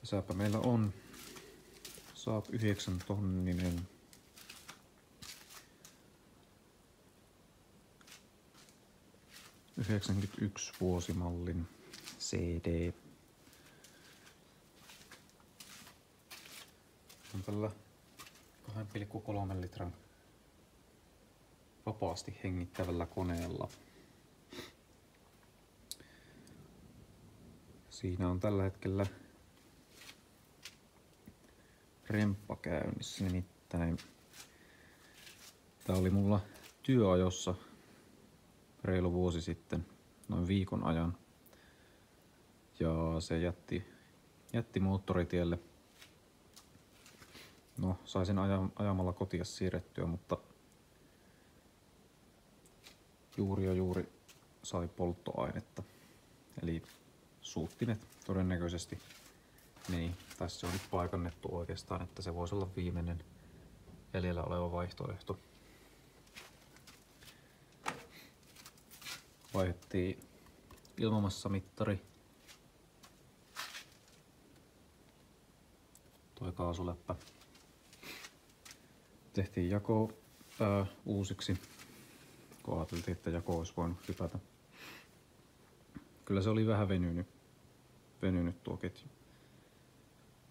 Tässäpä meillä on Saab 9-tonninen '91 vuosimallin CD. On tällä 2,3 litran vapaasti hengittävällä koneella. Siinä on tällä hetkellä remppa käynnissä, nimittäin tää oli mulla työajossa reilu vuosi sitten, noin viikon ajan. Ja se jätti moottoritielle. No, sai sen ajamalla kotia siirrettyä, mutta juuri sai polttoainetta. Eli suuttimet todennäköisesti meni. Tässä on nyt paikannettu oikeastaan, että se voisi olla viimeinen jäljellä oleva vaihtoehto. Vaihdettiin ilmamassamittari. Toi kaasuläppä. Tehtiin jako uusiksi, kun ajateltiin, että jako olisi voinut hypätä. Kyllä se oli vähän venynyt tuo ketju.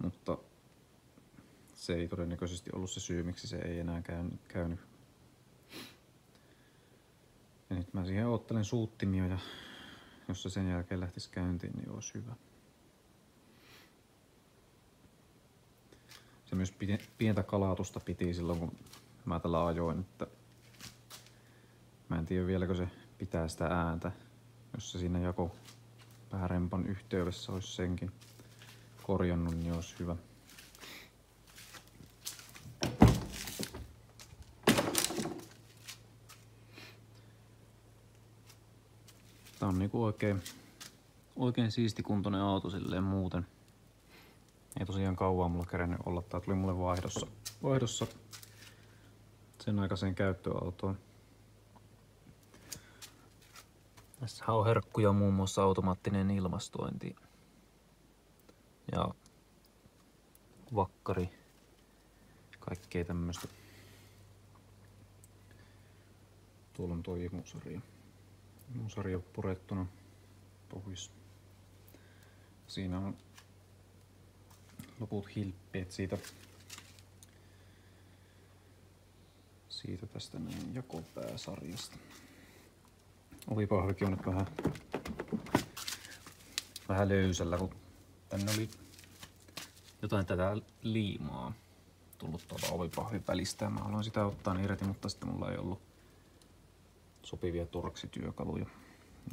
Mutta se ei todennäköisesti ollut se syy, miksi se ei enää käynyt. Ja nyt mä siihen oottelen suuttimia, ja jos se sen jälkeen lähtisi käyntiin, niin olisi hyvä. Se myös pientä kalatusta piti silloin, kun mä tällä ajoin, että mä en tiedä vieläkö se pitää sitä ääntä, jos se siinä jako päärempan yhteydessä olisi senkin korjannut, niin olisi hyvä. Tää on niinku oikein siistikuntoinen auto silleen muuten. Ei tosiaan kauan mulla kerennyt olla. Tää tuli mulle vaihdossa sen aikaiseen käyttöautoon. Tässä on herkkuja, muun muassa automaattinen ilmastointi ja vakkari, kaikkea tämmöstä. Tuolla on tuo imusarja purettuna pois. Siinä on loput hilppeet siitä tästä näin jakopääsarjasta. Ovipahvikin on nyt vähän löysällä, kun tänne oli jotain tätä liimaa tullut tuolta ovipahvin välistä ja mä haluan sitä ottaa irti, mutta sitten mulla ei ollut sopivia torksityökaluja.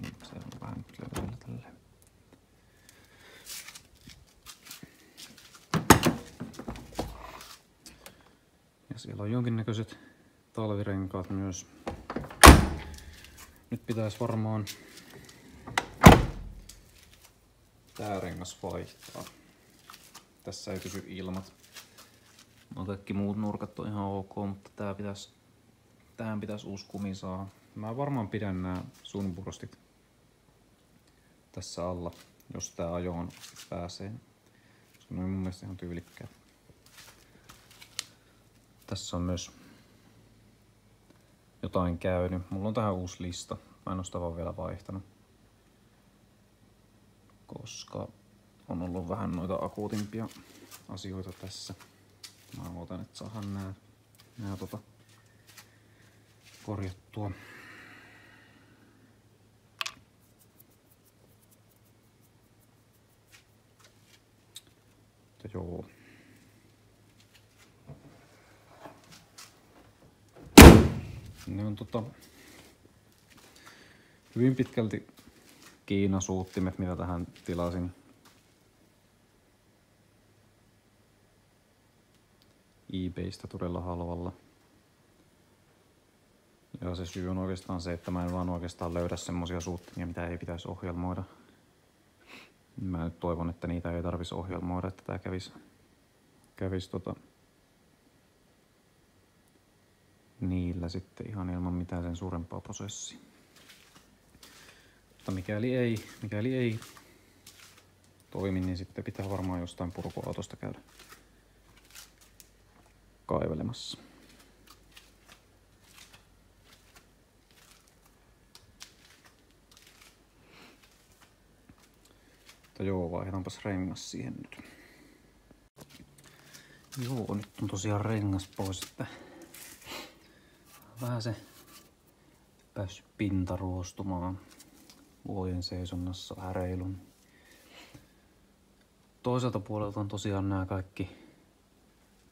Niin se on vähän nyt löysällä tälleen. Ja siellä on jonkinnäköiset talvirenkaat myös. Nyt pitäisi varmaan tää rengas vaihtaa. Tässä ei pysy ilmat. No, kaikki muut nurkat on ihan ok, mutta tähän pitäisi uusi kumi saada. Mä varmaan pidän nämä sunburstit tässä alla, jos tää ajoon pääsee. Koska ne on mun mielestä ihan tyylikkäät. Tässä on myös jotain käynyt. Mulla on tähän uusi lista. Mä en oo sitä vaan vielä vaihtanut. Koska on ollut vähän noita akuutimpia asioita tässä. Mä ootan, että saadaan nää korjattua. Mutta joo. Ne on hyvin pitkälti Kiinasuuttimet, mitä tähän tilasin. eBaystä todella halvalla. Ja se syy on oikeastaan se, että mä en vaan oikeastaan löydä semmosia suuttimia, mitä ei pitäisi ohjelmoida. Mä nyt toivon, että niitä ei tarvitsisi ohjelmoida, että tää kävis niillä sitten ihan ilman mitään sen suurempaa prosessia. Mutta mikäli ei toimi, niin sitten pitää varmaan jostain purkuautosta käydä kaivelemassa. Mutta joo, vaihdaanpas rengas siihen nyt. Joo, nyt on tosiaan rengas pois, että vähän se päässyt pinta ruostumaan vuoden seisonnassa vähän reilun. Toiselta puolelta on tosiaan nämä kaikki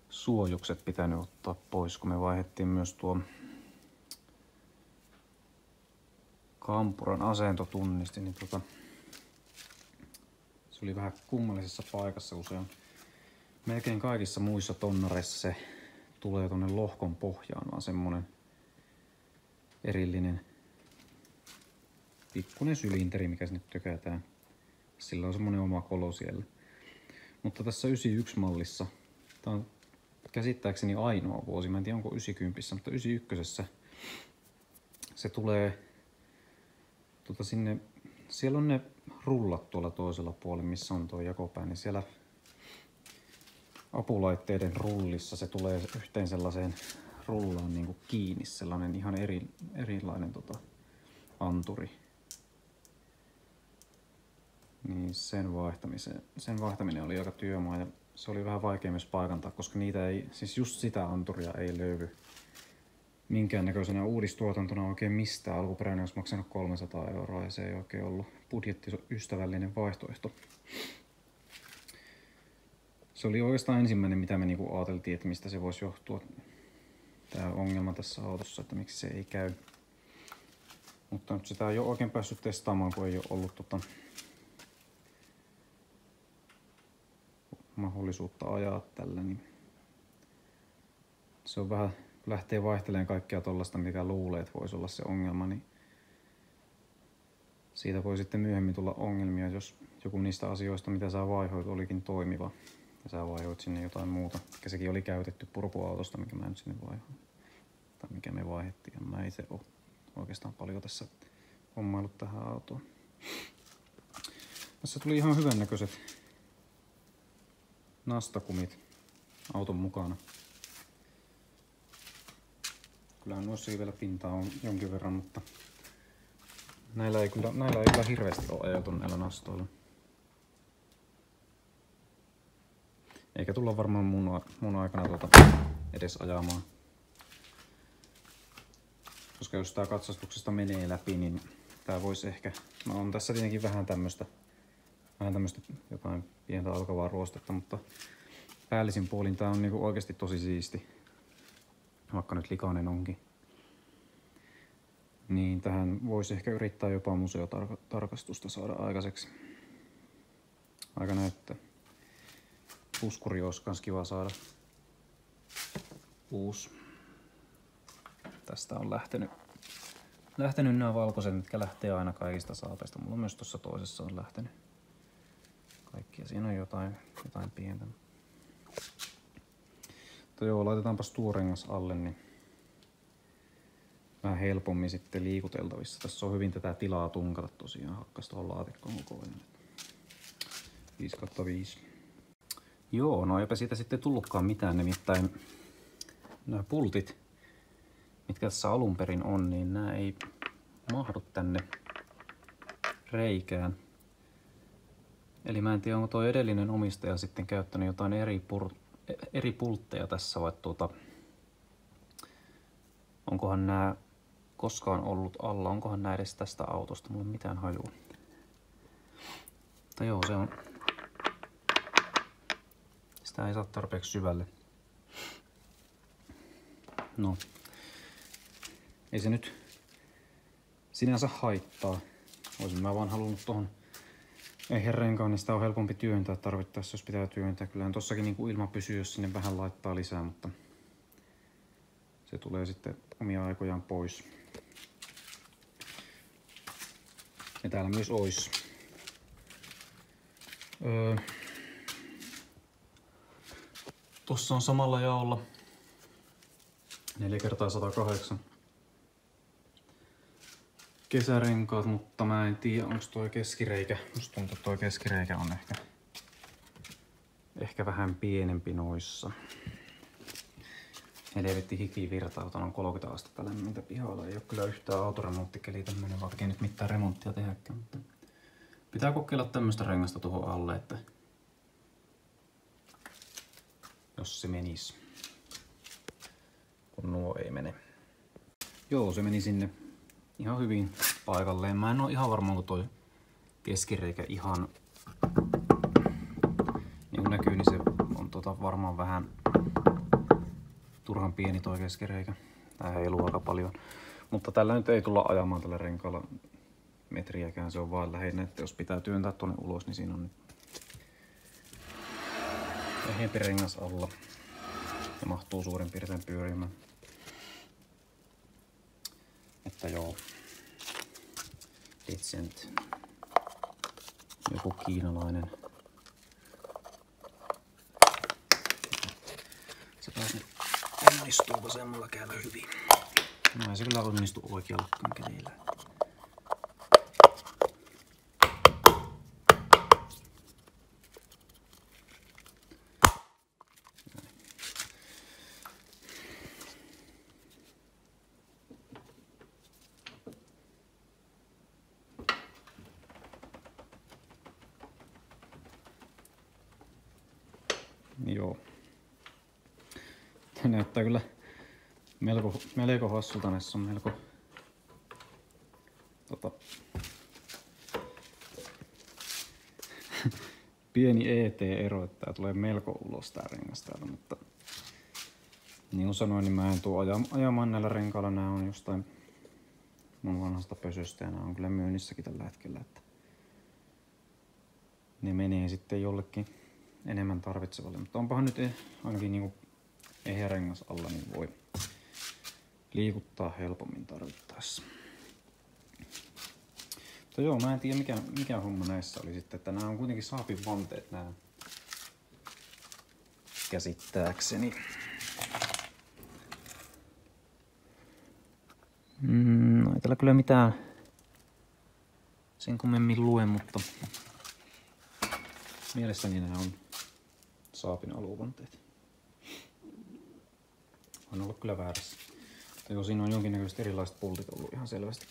suojukset pitänyt ottaa pois, kun me vaihdettiin myös tuo kampuran asentotunnisti, niin se oli vähän kummallisessa paikassa, kun se on melkein kaikissa muissa tonnareissa se tulee tuonne lohkon pohjaan, vaan semmonen erillinen pikkuinen sylinteri, mikä sinne tökätään. Sillä on semmonen oma kolo siellä. Mutta tässä 91-mallissa, tää on käsittääkseni ainoa vuosi, mä en tiedä onko 90, mutta 91 se tulee sinne, siellä on ne rullat tuolla toisella puolella, missä on tuo jakopää, niin siellä apulaitteiden rullissa se tulee yhteen sellaiseen rullaan niin kuin kiinni, sellainen ihan erilainen anturi. Niin sen vaihtaminen oli aika työmaa ja se oli vähän vaikea myös paikantaa, koska niitä ei, siis just sitä anturia ei löydy minkäännäköisenä uudistuotantona oikein mistään. Alkuperäinen olisi maksanut 300 € ja se ei oikein ollut budjettiystävällinen vaihtoehto. Se oli oikeastaan ensimmäinen, mitä me niinku ajateltiin, että mistä se voisi johtua, tämä ongelma tässä autossa, että miksi se ei käy. Mutta nyt sitä ei ole oikein päässyt testaamaan, kun ei ole ollut mahdollisuutta ajaa tällä. Niin se on vähän, kun lähtee vaihtelemaan kaikkea tollaista, mikä luulee, että voisi olla se ongelma, niin siitä voi sitten myöhemmin tulla ongelmia, jos joku niistä asioista, mitä sä vaihoit, olikin toimiva. Ja sä vaihoit sinne jotain muuta, mikä sekin oli käytetty purkuautosta, mikä mä nyt sinne vaihoin. Tai mikä me vaihdettiin. Ja mä ei se ole oikeastaan paljon tässä hommailut tähän autoon. Tässä tuli ihan hyvännäköiset nastakumit auton mukana. Kyllähän noissa vielä pintaa on jonkin verran, mutta näillä ei kyllä hirveästi ole ajeltu näillä nastoilla. Eikä tulla varmaan mun aikana edes ajamaan. Koska jos tää katsastuksesta menee läpi, niin tää voisi ehkä... No on tässä tietenkin vähän tämmöstä jotain pientä alkavaa ruostetta, mutta päällisin puolin tää on niinku oikeesti tosi siisti. Vaikka nyt likainen onkin. Niin tähän voisi ehkä yrittää jopa museotarkastusta saada aikaiseksi. Aika näyttää. Puskuri olisi kans kiva saada uusi. Tästä on lähtenyt nämä valkoiset, mitkä lähtee aina kaikista saapeista. Mulla myös tuossa toisessa on lähtenyt kaikki ja siinä on jotain pientä. Mutta joo, laitetaanpas tuo rengas alle, niin vähän helpommin sitten liikuteltavissa. Tässä on hyvin tätä tilaa tunkata tosiaan, hakkas tuohon laatikkoon koko ajan. 5/5. Joo, no eipä siitä sitten tullutkaan mitään, nimittäin nämä pultit, mitkä tässä alun perin on, niin nämä ei mahdu tänne reikään. Eli mä en tiedä, onko tuo edellinen omistaja sitten käyttänyt jotain eri pultteja tässä, vai onkohan nämä koskaan ollut alla, onkohan nämä edes tästä autosta, mulla ei mitään hajua. Mutta joo, se on... Sitä ei saa tarpeeksi syvälle. No, ei se nyt sinänsä haittaa. Olisin mä vaan halunnut tohon renkaan, niin sitä on helpompi työntää tarvittaessa, jos pitää työntää. Kyllähän tossakin niin kuin ilma pysyy, jos sinne vähän laittaa lisää, mutta se tulee sitten omia aikojaan pois. Ja täällä myös ois tossa on samalla jaolla 4x108 kesärenkaat, mutta mä en tiedä onko tuo keskireikä. Musta tuntuu, että tuo keskireikä on ehkä ehkä vähän pienempi noissa. Helvetti hiki virtaa, on 30 astetta lämmintä pihalla. Ei oo kyllä yhtään autoremonttikeli tämmönen, vaikka ei nyt mitään remonttia tehdäkään. Mutta pitää kokeilla tämmöstä rengasta tuohon alle, että jos se menis. Kun nuo ei mene. Joo, se meni sinne ihan hyvin paikalleen. Mä en oo ihan varma, kun toi keskireikä ihan niin kuin näkyy, niin se on varmaan vähän turhan pieni toi keskireikä. Tää heiluu aika paljon. Mutta tällä nyt ei tulla ajamaan tällä renkaalla metriäkään. Se on vaan lähinnä, että jos pitää työntää tuonne ulos, niin siinä on nyt ehempi rengas alla. Ja mahtuu suurin piirtein pyörimään. Että joo. Decent. Joku kiinalainen. Se taas nyt onnistuu vasemmalla kädellä hyvin. No ei se kyllä onnistu oikeallakaan kädellä. Joo. Tämä näyttää kyllä melko hassulta. Näissä on melko pieni ET-ero, että tää tulee melko ulos tää rengas täältä, mutta niin kuin sanoin, niin mä en tuu ajamaan näillä renkailla. Nää on jostain mun vanhasta pösöstä ja nää on kyllä myynnissäkin tällä hetkellä, että ne menee sitten jollekin enemmän tarvitsevalle, mutta onpahan nyt ainakin niinku ehjä rengas alla, niin voi liikuttaa helpommin tarvittaessa. Mutta joo, mä en tiedä mikä homma näissä oli sitten, että nämä on kuitenkin Saabin vanteet nämä käsittääkseni. No ei tällä kyllä mitään sen kummemmin lue, mutta mielestäni nämä on Saabin aluvanteet. On ollut kyllä väärässä. Joo, siinä on jonkinnäköiset erilaiset pultit ollut ihan selvästi.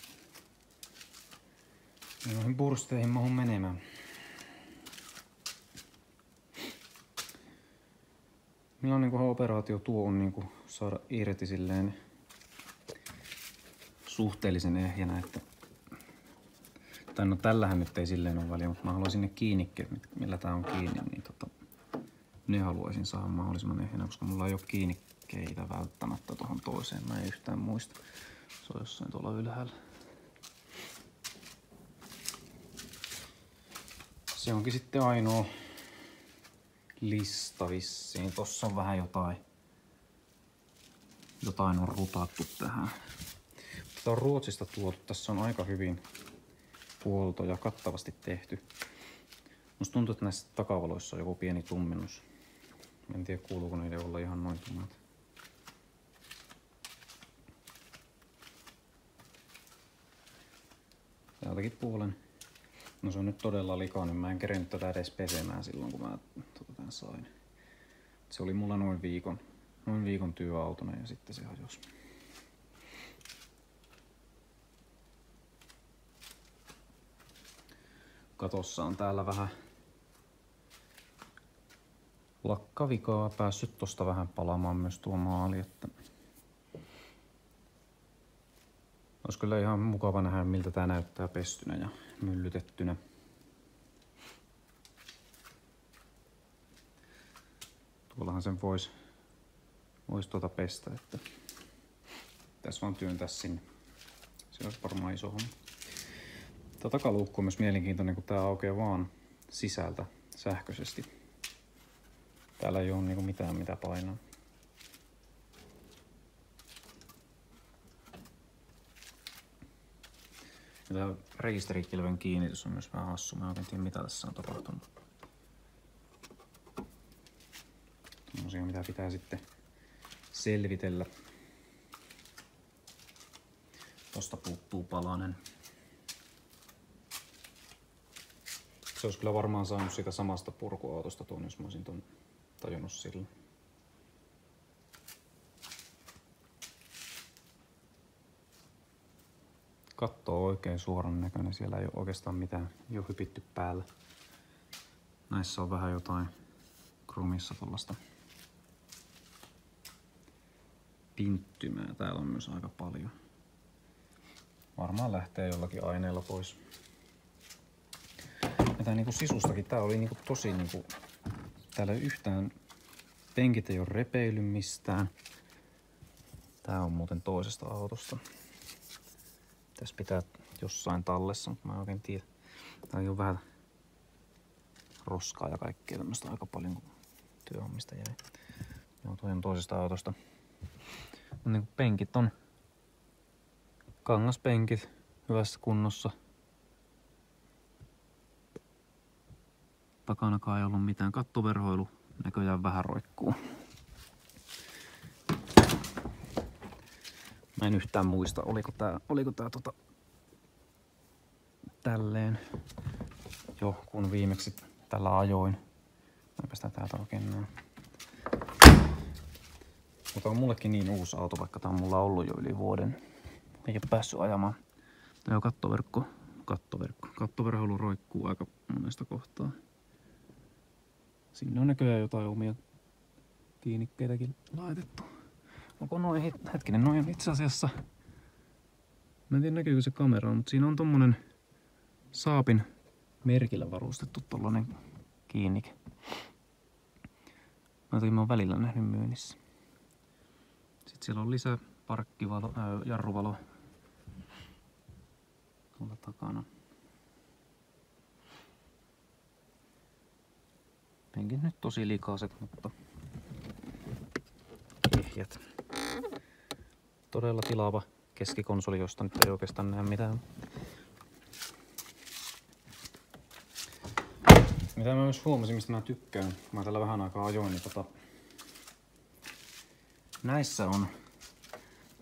Noihin bursteihin mahun menemään. Millainen operaatio tuo on niin saada irti silleen suhteellisen ehjänä, että tai no tällähän nyt ei silleen ole väliä, mutta mä haluaisin ne kiinnikkeet, millä tää on kiinni, niin ne haluaisin saada mahdollisimman ehjänä, koska mulla ei ole kiinnikkeitä välttämättä tuohon toiseen. Mä en yhtään muista. Se on jossain tuolla ylhäällä. Se onkin sitten ainoa lista vissiin. Tossa on vähän jotain on rutattu tähän. Tätä on Ruotsista tuotu. Tässä on aika hyvin huolto ja kattavasti tehty. Musta tuntuu, että näissä takavaloissa on joku pieni tummennus. En tiedä, kuuluuko niiden olla ihan noin tummat. Täältäkin puolen. No se on nyt todella likainen. Mä en kerennyt tätä edes pesemään silloin, kun mä tän sain. Se oli mulla noin viikon työautona ja sitten se hajosi. Katossa on täällä vähän lakkavikaa. Päässyt tosta vähän palamaan myös tuo maali, että olisi kyllä ihan mukava nähdä, miltä tää näyttää pestynä ja myllytettynä. Tuollahan sen vois pestä, että tässä vaan työntää sinne. Se olisi varmaan iso homma. Tämä takaluukku on myös mielenkiintoinen, kun tää aukeaa vaan sisältä sähköisesti. Täällä ei ole niinku mitään mitä painaa. Ja tää rekisterikilven kiinnitys on myös vähän hassu. Mä en oikein tiedä, mitä tässä on tapahtunut. Tommosia, mitä pitää sitten selvitellä. Tosta puuttuu palanen. Se olisi kyllä varmaan saanut siitä samasta purkuautosta tuon, jos mä olisin ton tajunnut sillä. Katto on oikein suoran näköinen, siellä ei ole oikeastaan mitään jo hypitty päällä. Näissä on vähän jotain kromissa tuollaista pinttymää. Täällä on myös aika paljon. Varmaan lähtee jollakin aineella pois. Ja tää niinku sisustakin, tää oli niinku tosi niinku... Täällä ei yhtään... Penkit ei ole repeillyt mistään. Tää on muuten toisesta autosta. Tässä pitää jossain tallessa, mutta mä en oikein tiedä. Tää on vähän roskaa ja kaikkea tämmöstä aika paljon, kun työhommista jäi. Joo, toi on toisesta autosta. Niin penkit on kangaspenkit hyvässä kunnossa. Takanakaan ei ollut mitään. Kattoverhoilu näköjään vähän roikkuu. Mä en yhtään muista, oliko tää tälleen jo kun viimeksi tällä ajoin. Mäpä sitä täältä oikein näe. Mutta on mullekin niin uusi auto, vaikka tää on mulla ollut jo yli vuoden. Ei ole päässyt ajamaan. Tää on kattoverhoilu roikkuu aika monesta kohtaa. Sinne on näköjään jotain omia kiinnikkeitäkin laitettu. Onko noin, hetkinen, noin itse asiassa, mä en tiedä näkyykö se kameraan, mutta siinä on tommonen Saabin merkillä varustettu tollanen kiinnike. Mä oon välillä nähnyt myynnissä. Sitten siellä on lisää parkkivalo, jarruvalo tuolla takana. Penkit nyt tosi likaiset, mutta ehjät. Todella tilaava keskikonsoli, josta nyt ei oikeastaan näe mitään. Mitä mä myös huomasin, mistä mä tykkään, kun mä tällä vähän aikaa ajoin, niin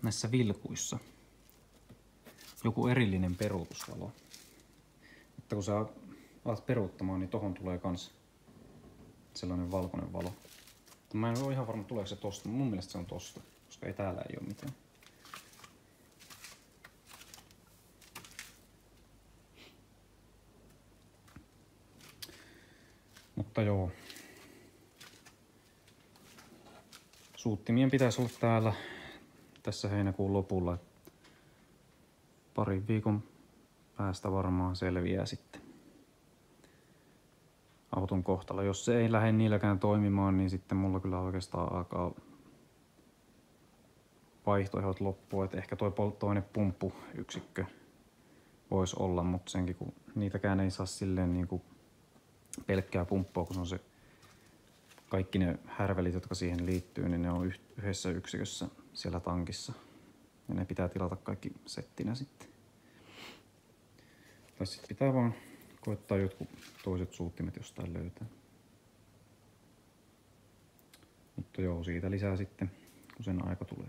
näissä vilkuissa joku erillinen peruutusvalo. Että kun sä alat peruuttamaan, niin tohon tulee kans sellainen valkoinen valo. Mä en ole ihan varma, tuleeko se tosta. Mun mielestä se on tosta, koska ei täällä ei ole mitään. Mutta joo. Suuttimien pitäisi olla täällä tässä heinäkuun lopulla. Parin viikon päästä varmaan selviää sitten auton kohtalo. Jos se ei lähde niilläkään toimimaan, niin sitten mulla kyllä oikeastaan alkaa vaihtoehdot loppua. Et ehkä toi polttoainepumppuyksikkö voisi olla, mutta senkin kun niitäkään ei saa silleen niin kuin pelkkää pumppua, kun se on se kaikki ne härvelit, jotka siihen liittyy, niin ne on yhdessä yksikössä siellä tankissa. Ja ne pitää tilata kaikki settinä sitten. Tai sitten pitää vaan koittaa jotkut toiset suuttimet jostain löytää. Mutta joo, siitä lisää sitten, kun sen aika tulee.